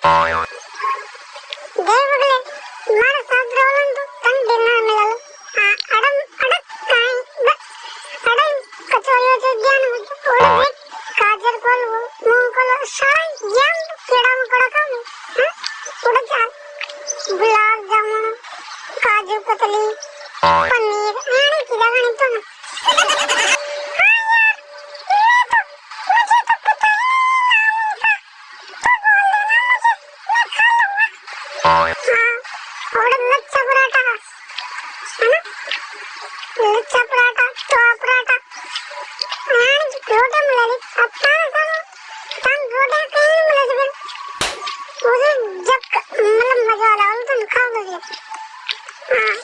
देव बगले मारा साथ रोलन तो तन देना मिला लो अड़म अड़क काई अड़म कचौड़ियों से ज्ञान हो और देख काजर कोल मूंग कोल सारा ज्ञान केड़ा मकोड़ा खाओ उड़ जा गुलाब जामुन काजू कतली पनीर आने की जगह तो और लच्छा पराठा है ना लच्छा पराठा तो पराठा यानी रोटे मिले अच्छा है तन रोटे कहीं मिले जब उसे जब मतलब मजा आ रहा हो तो खा लो ये हाँ